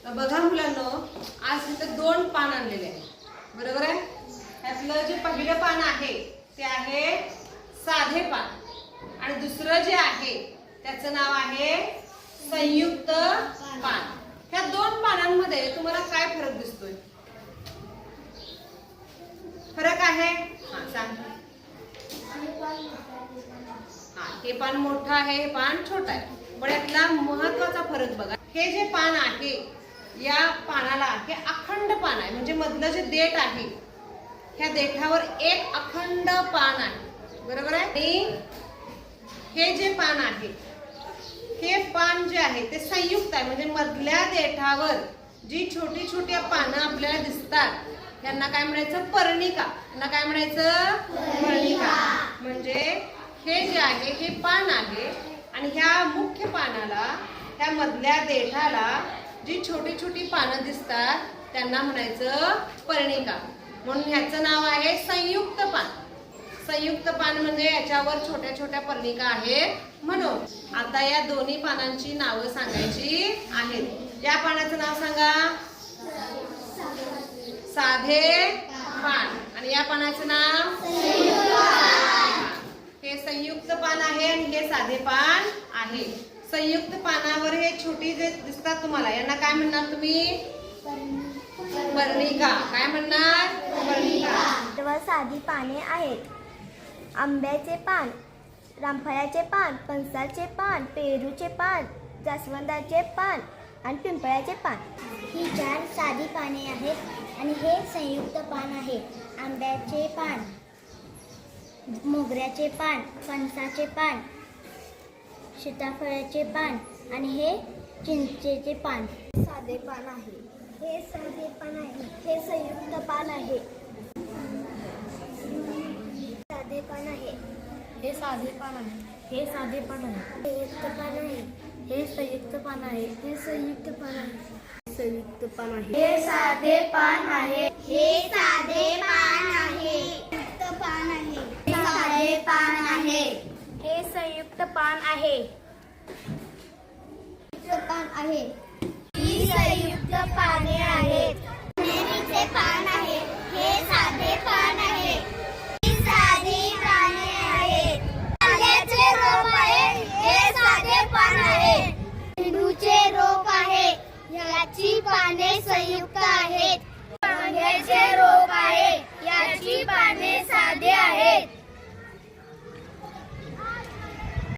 बघा मुलांनो, आज इथं 2 पान आणलेले आहेत, बरोबर आहे. त्यातलं जे पहिलं पान आहे ते आहे साधे पान आणि दुसरं जे आहे त्याचं नाव आहे संयुक्त पान. ह्या 2 पानांमध्ये तुम्हाला काय फरक दिसतोय? फरक आहे? हा सांग. हे पान मोठं आहे, हे पान छोटं आहे. पण यातला महत्वाचा फरक बघा. हे जे पान आहे या पानाला हे अखंड पान आहे, म्हणजे मधलं जे देठ आहे ह्या देठावर एक अखंड पान आहे, बरोबर आहे. आणि हे जे पान आहे हे पान जे आहे ते संयुक्त आहे, म्हणजे मधल्या देठावर जी छोटी छोटी पानं आपल्याला दिसतात यांना काय म्हणायचं? पर्णिका. यांना काय म्हणायचं? पर्णिका. म्हणजे हे जे आहे हे पान आहे आणि ह्या मुख्य पानाला, ह्या मधल्या देठाला जी छोटी छोटी पानं दिसतात त्यांना म्हणायचं पर्णिका. म्हणून ह्याचं नाव आहे संयुक्त पान. संयुक्त पान म्हणजे याच्यावर छोट्या छोट्या पर्णिका आहेत म्हणून. आता या दोन्ही पानांची नावं सांगायची आहेत. या पानाचं नाव सांगा. साधे पान. आणि या पानाचं नाव हे संयुक्त पान आहे आणि हे साधे पान आहे. संयुक्त पानावर हे छोटी जे दिसतात तुम्हाला यांना काय म्हणणार तुम्ही? पर्णिका. काय म्हणणार? पर्णिका. सर्व साधी पाने आहेत. आंब्याचे पान, रामफळाचे पान, फणसाचे पान, पेरूचे पान, जास्वंदाचे पान आणि पिंपळाचे पान ही 4 साधी पाने आहेत आणि हे संयुक्त पान आहे. आंब्याचे पान, मोगऱ्याचे पान, फणसाचे पान, सीताफळाचे पान आणि हे चिंचेचे पान साधे पान आहे. हे साधे पान आहे. हे संयुक्त पान आहे. साधे पान आहे. हे साधे पान आहे. हे साधे पान आहे. संयुक्त पान आहे. हे संयुक्त पान आहे. हे संयुक्त पान आहे. संयुक्त पान आहे. हे साधे पान आहे. हे साधे पान आहे. संयुक्त पान आहे. हे साधे पान आहे. हे संयुक्त पान आहे. पान आहे. ही संयुक्त पाने आहेत. नेहमीचे पान आहे. हे साधे पान आहे. ही साधी पाने आहेत. आल्याचे रोप आहे. हे साधे पान आहे. लिंबूचे रोप आहे. याची पाने संयुक्त आहेत. वांग्याचे रोप आहे. याची पाने साधे आहेत.